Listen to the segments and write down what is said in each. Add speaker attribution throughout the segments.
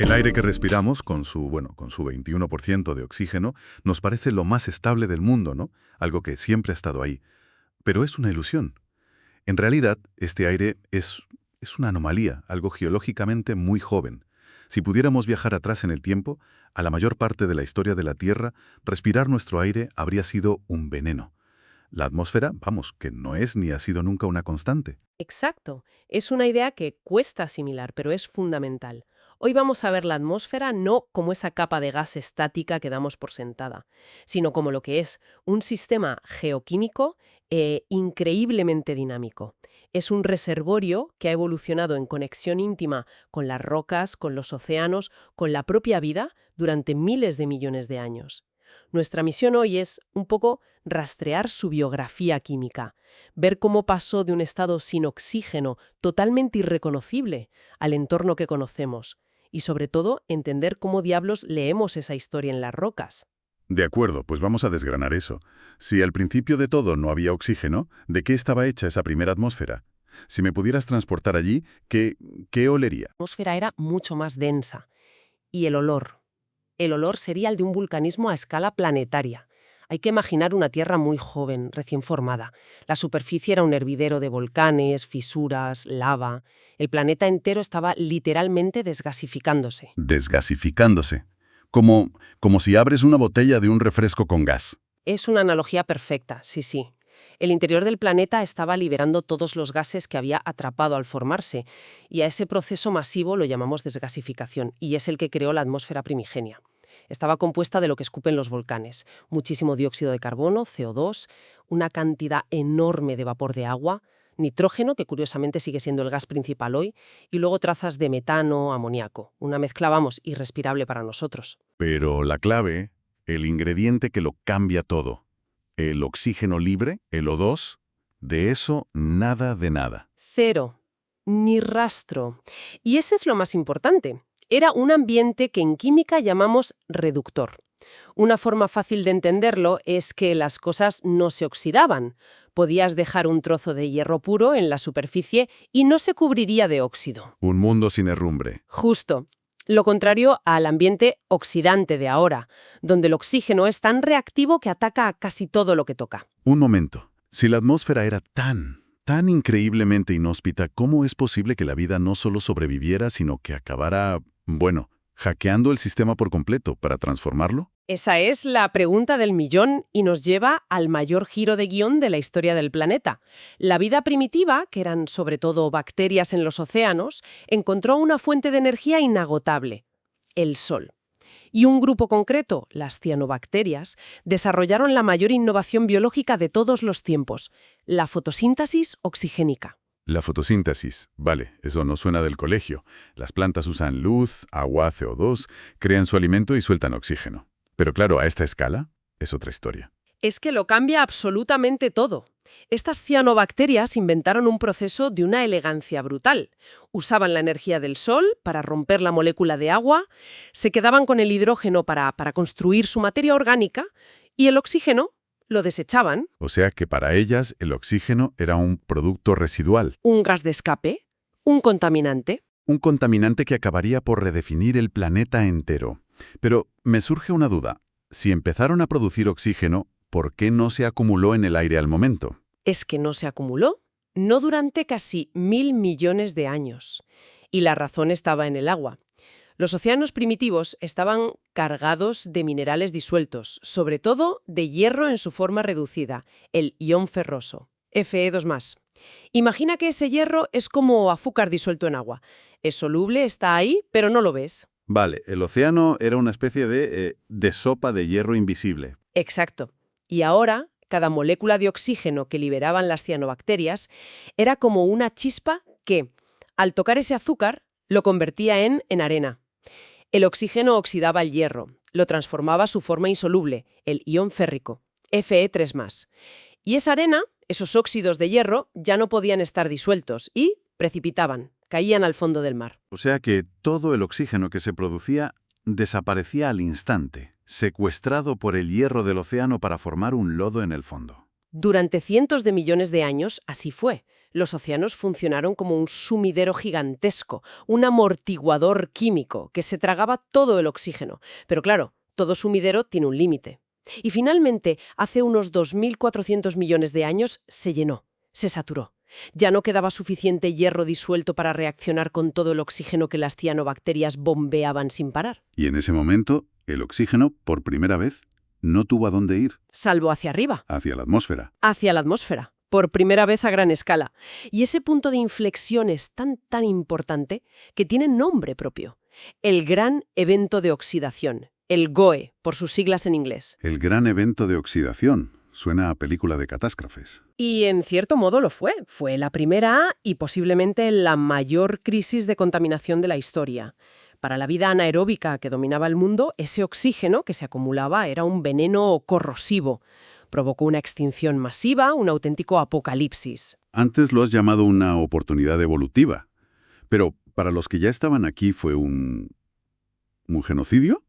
Speaker 1: El aire que respiramos, con su 21% de oxígeno, nos parece lo más estable del mundo, ¿no? Algo que siempre ha estado ahí. Pero es una ilusión. En realidad, este aire es una anomalía, algo geológicamente muy joven. Si pudiéramos viajar atrás en el tiempo, a la mayor parte de la historia de la Tierra, respirar nuestro aire habría sido un veneno. La atmósfera, vamos, que no es ni ha sido nunca una constante.
Speaker 2: Exacto. Es una idea que cuesta asimilar, pero es fundamental. Hoy vamos a ver la atmósfera no como esa capa de gas estática que damos por sentada, sino como lo que es un sistema geoquímico increíblemente dinámico. Es un reservorio que ha evolucionado en conexión íntima con las rocas, con los océanos, con la propia vida durante miles de millones de años. Nuestra misión hoy es un poco rastrear su biografía química, ver cómo pasó de un estado sin oxígeno, totalmente irreconocible, al entorno que conocemos, y sobre todo entender cómo diablos leemos esa historia en las rocas.
Speaker 1: De acuerdo, pues vamos a desgranar eso. Si al principio de todo no había oxígeno, ¿de qué estaba hecha esa primera atmósfera? Si me pudieras transportar allí, ¿qué olería?
Speaker 2: La atmósfera era mucho más densa, y el olor sería el de un vulcanismo a escala planetaria. Hay que imaginar una Tierra muy joven, recién formada. La superficie era un hervidero de volcanes, fisuras, lava. El planeta entero estaba literalmente desgasificándose.
Speaker 1: Desgasificándose. Como si abres una botella de un refresco con gas.
Speaker 2: Es una analogía perfecta, sí, sí. El interior del planeta estaba liberando todos los gases que había atrapado al formarse, y a ese proceso masivo lo llamamos desgasificación, y es el que creó la atmósfera primigenia. Estaba compuesta de lo que escupen los volcanes, muchísimo dióxido de carbono, CO2, una cantidad enorme de vapor de agua, nitrógeno, que curiosamente sigue siendo el gas principal hoy, y luego trazas de metano, amoníaco, una mezcla, vamos, irrespirable para nosotros.
Speaker 1: Pero la clave, el ingrediente que lo cambia todo, el oxígeno libre, el O2, de eso nada de nada.
Speaker 2: Cero, ni rastro. Y ese es lo más importante. Era un ambiente que en química llamamos reductor. Una forma fácil de entenderlo es que las cosas no se oxidaban. Podías dejar un trozo de hierro puro en la superficie y no se cubriría de óxido.
Speaker 1: Un mundo sin herrumbre.
Speaker 2: Justo. Lo contrario al ambiente oxidante de ahora, donde el oxígeno es tan reactivo que ataca a casi todo lo que toca.
Speaker 1: Un momento. Si la atmósfera era tan increíblemente inhóspita, ¿cómo es posible que la vida no solo sobreviviera, sino que acabara, hackeando el sistema por completo para transformarlo?
Speaker 2: Esa es la pregunta del millón y nos lleva al mayor giro de guión de la historia del planeta. La vida primitiva, que eran sobre todo bacterias en los océanos, encontró una fuente de energía inagotable, el Sol. Y un grupo concreto, las cianobacterias, desarrollaron la mayor innovación biológica de todos los tiempos, la fotosíntesis oxigénica.
Speaker 1: La fotosíntesis. Vale, eso no suena del colegio. Las plantas usan luz, agua, CO2, crean su alimento y sueltan oxígeno. Pero claro, a esta escala es otra historia.
Speaker 2: Es que lo cambia absolutamente todo. Estas cianobacterias inventaron un proceso de una elegancia brutal. Usaban la energía del sol para romper la molécula de agua, se quedaban con el hidrógeno para construir su materia orgánica y el oxígeno lo desechaban,
Speaker 1: O sea que para ellas el oxígeno era un producto residual,
Speaker 2: un gas de escape, un contaminante.
Speaker 1: un contaminante que acabaría por redefinir el planeta entero. Pero me surge una duda. Si empezaron a producir oxígeno, ¿por qué no se acumuló en el aire al momento?
Speaker 2: Es que no se acumuló, no durante casi 1.000 millones de años. Y la razón estaba en el agua. Los océanos primitivos estaban cargados de minerales disueltos, sobre todo de hierro en su forma reducida, el ion ferroso, Fe2+. Imagina que ese hierro es como azúcar disuelto en agua. Es soluble, está ahí, pero no lo ves.
Speaker 1: Vale, el océano era una especie de sopa de hierro invisible.
Speaker 2: Exacto. Y ahora, cada molécula de oxígeno que liberaban las cianobacterias era como una chispa que, al tocar ese azúcar, lo convertía en arena. El oxígeno oxidaba el hierro, lo transformaba a su forma insoluble, el ion férrico, Fe3+. Y esa arena, esos óxidos de hierro, ya no podían estar disueltos y precipitaban, caían al fondo del mar.
Speaker 1: O sea que todo el oxígeno que se producía desaparecía al instante, secuestrado por el hierro del océano para formar un lodo en el fondo.
Speaker 2: Durante cientos de millones de años así fue. Los océanos funcionaron como un sumidero gigantesco, un amortiguador químico que se tragaba todo el oxígeno. Pero claro, todo sumidero tiene un límite. Y finalmente, hace unos 2.400 millones de años, se llenó, se saturó. Ya no quedaba suficiente hierro disuelto para reaccionar con todo el oxígeno que las cianobacterias bombeaban sin parar.
Speaker 1: Y en ese momento, el oxígeno, por primera vez, no tuvo a dónde ir.
Speaker 2: Salvo hacia arriba.
Speaker 1: Hacia la atmósfera.
Speaker 2: Hacia la atmósfera. Por primera vez a gran escala. Y ese punto de inflexión es tan importante que tiene nombre propio. El Gran Evento de Oxidación. El GOE, por sus siglas en inglés.
Speaker 1: El gran evento de oxidación. Suena a película de catástrofes.
Speaker 2: Y en cierto modo lo fue. Fue la primera y posiblemente la mayor crisis de contaminación de la historia. Para la vida anaeróbica que dominaba el mundo, ese oxígeno que se acumulaba era un veneno corrosivo. Provocó una extinción masiva, un auténtico apocalipsis.
Speaker 1: Antes lo has llamado una oportunidad evolutiva. Pero para los que ya estaban aquí fue ¿un genocidio?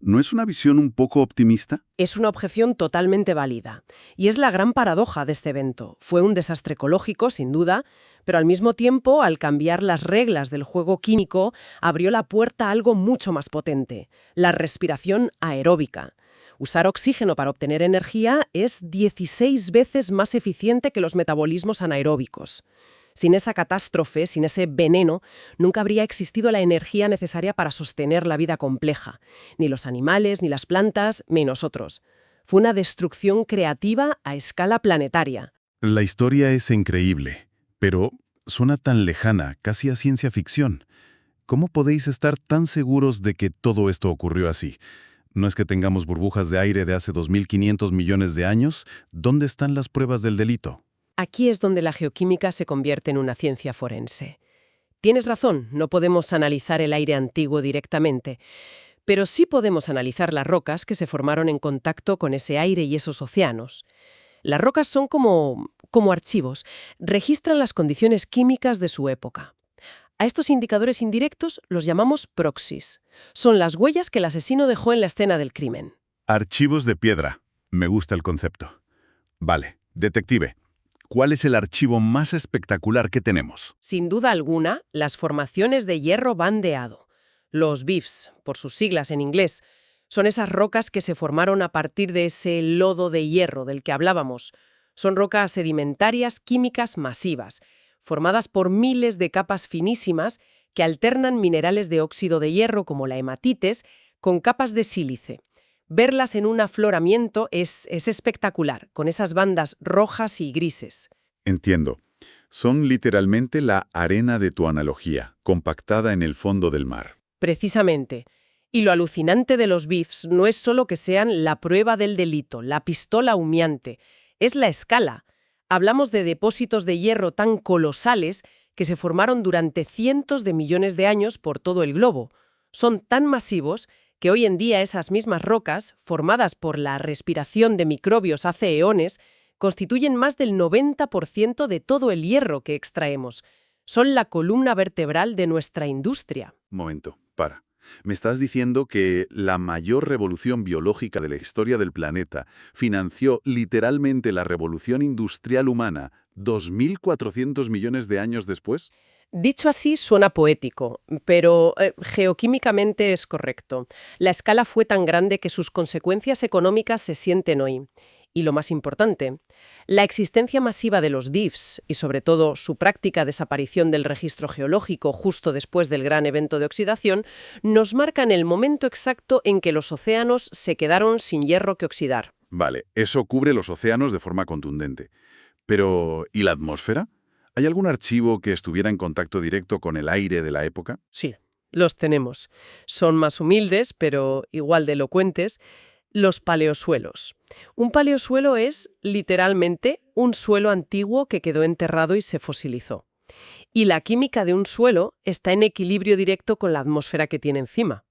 Speaker 1: ¿No es una visión un poco optimista?
Speaker 2: Es una objeción totalmente válida. Y es la gran paradoja de este evento. Fue un desastre ecológico, sin duda, pero al mismo tiempo, al cambiar las reglas del juego químico, abrió la puerta a algo mucho más potente, la respiración aeróbica. Usar oxígeno para obtener energía es 16 veces más eficiente que los metabolismos anaeróbicos. Sin esa catástrofe, sin ese veneno, nunca habría existido la energía necesaria para sostener la vida compleja. Ni los animales, ni las plantas, ni nosotros. Fue una destrucción creativa a escala planetaria.
Speaker 1: La historia es increíble, pero suena tan lejana, casi a ciencia ficción. ¿Cómo podéis estar tan seguros de que todo esto ocurrió así? ¿No es que tengamos burbujas de aire de hace 2.500 millones de años? ¿Dónde están las pruebas del delito?
Speaker 2: Aquí es donde la geoquímica se convierte en una ciencia forense. Tienes razón, no podemos analizar el aire antiguo directamente, pero sí podemos analizar las rocas que se formaron en contacto con ese aire y esos océanos. Las rocas son como archivos, registran las condiciones químicas de su época. A estos indicadores indirectos los llamamos proxies. Son las huellas que el asesino dejó en la escena del crimen.
Speaker 1: Archivos de piedra. Me gusta el concepto. Vale, detective. ¿Cuál es el archivo más espectacular que tenemos?
Speaker 2: Sin duda alguna, las formaciones de hierro bandeado. Los BIFs, por sus siglas en inglés, son esas rocas que se formaron a partir de ese lodo de hierro del que hablábamos. Son rocas sedimentarias químicas masivas, formadas por miles de capas finísimas que alternan minerales de óxido de hierro como la hematites con capas de sílice. Verlas en un afloramiento es espectacular, con esas bandas rojas y grises.
Speaker 1: Entiendo. Son literalmente la arena de tu analogía, compactada en el fondo del mar.
Speaker 2: Precisamente. Y lo alucinante de los BIFs no es solo que sean la prueba del delito, la pistola humeante, es la escala. Hablamos de depósitos de hierro tan colosales que se formaron durante cientos de millones de años por todo el globo. Son tan masivos que hoy en día esas mismas rocas, formadas por la respiración de microbios hace eones, constituyen más del 90% de todo el hierro que extraemos. Son la columna vertebral de nuestra industria.
Speaker 1: Momento, para. ¿Me estás diciendo que la mayor revolución biológica de la historia del planeta financió literalmente la revolución industrial humana 2.400 millones de años después?
Speaker 2: Dicho así suena poético, pero geoquímicamente es correcto. La escala fue tan grande que sus consecuencias económicas se sienten hoy. Y lo más importante, la existencia masiva de los BIFs y sobre todo su práctica desaparición del registro geológico justo después del gran evento de oxidación nos marcan el momento exacto en que los océanos se quedaron sin hierro que oxidar.
Speaker 1: Vale, eso cubre los océanos de forma contundente. Pero, ¿y la atmósfera? ¿Hay algún archivo que estuviera en contacto directo con el aire de la época?
Speaker 2: Sí, los tenemos. Son más humildes, pero igual de elocuentes. Los paleosuelos. Un paleosuelo es, literalmente, un suelo antiguo que quedó enterrado y se fosilizó. Y la química de un suelo está en equilibrio directo con la atmósfera que tiene encima.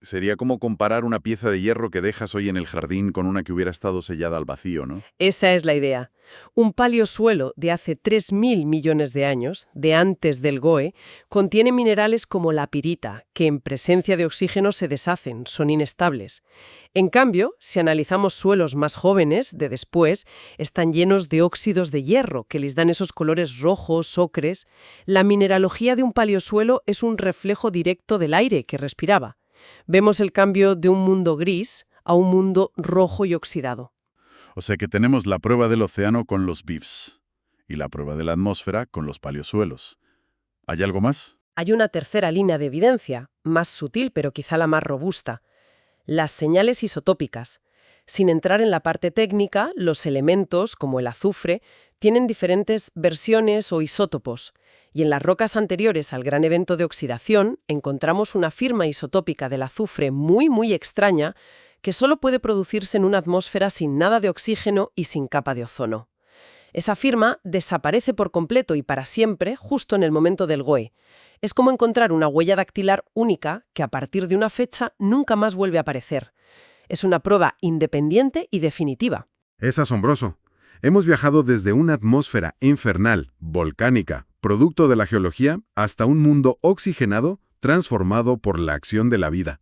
Speaker 1: Sería como comparar una pieza de hierro que dejas hoy en el jardín con una que hubiera estado sellada al vacío, ¿no?
Speaker 2: Esa es la idea. Un paleosuelo de hace 3.000 millones de años, de antes del GOE, contiene minerales como la pirita, que en presencia de oxígeno se deshacen, son inestables. En cambio, si analizamos suelos más jóvenes, de después, están llenos de óxidos de hierro, que les dan esos colores rojos, ocres. La mineralogía de un paleosuelo es un reflejo directo del aire que respiraba. Vemos el cambio de un mundo gris a un mundo rojo y oxidado.
Speaker 1: O sea que tenemos la prueba del océano con los BIFs y la prueba de la atmósfera con los paleosuelos. ¿Hay algo más?
Speaker 2: Hay una tercera línea de evidencia, más sutil pero quizá la más robusta: las señales isotópicas. Sin entrar en la parte técnica, los elementos, como el azufre, tienen diferentes versiones o isótopos, y en las rocas anteriores al gran evento de oxidación encontramos una firma isotópica del azufre muy extraña que solo puede producirse en una atmósfera sin nada de oxígeno y sin capa de ozono. Esa firma desaparece por completo y para siempre justo en el momento del GOE. Es como encontrar una huella dactilar única que a partir de una fecha nunca más vuelve a aparecer. Es una prueba independiente y definitiva.
Speaker 1: Es asombroso. Hemos viajado desde una atmósfera infernal, volcánica, producto de la geología, hasta un mundo oxigenado, transformado por la acción de la vida.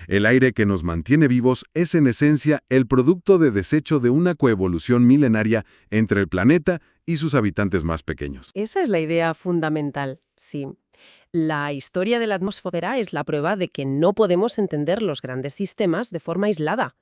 Speaker 1: El aire que nos mantiene vivos es en esencia el producto de desecho de una coevolución milenaria entre el planeta y sus habitantes más pequeños.
Speaker 2: Esa es la idea fundamental, sí. La historia de la atmósfera es la prueba de que no podemos entender los grandes sistemas de forma aislada.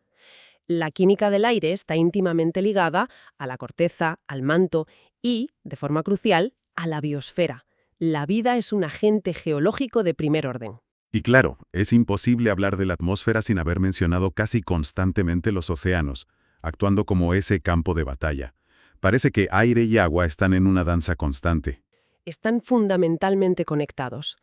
Speaker 2: La química del aire está íntimamente ligada a la corteza, al manto y, de forma crucial, a la biosfera. La vida es un agente geológico de primer orden.
Speaker 1: Y claro, es imposible hablar de la atmósfera sin haber mencionado casi constantemente los océanos, actuando como ese campo de batalla. Parece que aire y agua están en una danza constante.
Speaker 2: Están fundamentalmente conectados.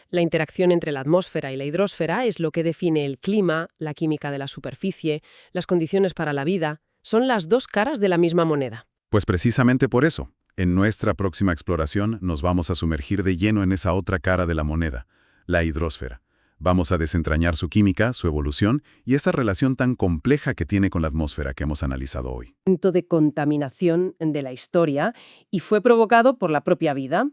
Speaker 2: La interacción entre la atmósfera y la hidrosfera es lo que define el clima, la química de la superficie, las condiciones para la vida. Son las dos caras de la misma moneda.
Speaker 1: Pues precisamente por eso, en nuestra próxima exploración nos vamos a sumergir de lleno en esa otra cara de la moneda, la hidrosfera. Vamos a desentrañar su química, su evolución y esta relación tan compleja que tiene con la atmósfera que hemos analizado hoy.
Speaker 2: Punto de contaminación de la historia y fue provocado por la propia vida.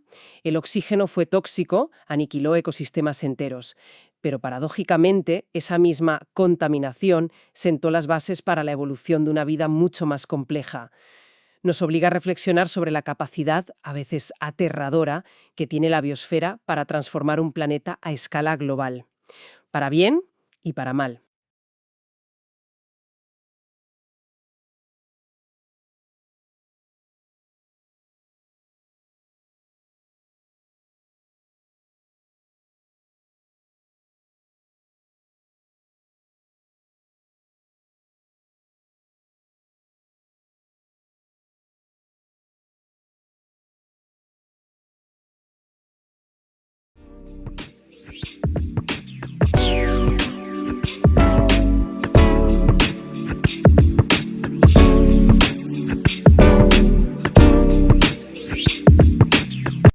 Speaker 2: El oxígeno fue tóxico, aniquiló ecosistemas enteros. Pero paradójicamente, esa misma contaminación sentó las bases para la evolución de una vida mucho más compleja. Nos obliga a reflexionar sobre la capacidad, a veces aterradora, que tiene la biosfera para transformar un planeta a escala global. Para bien y para mal.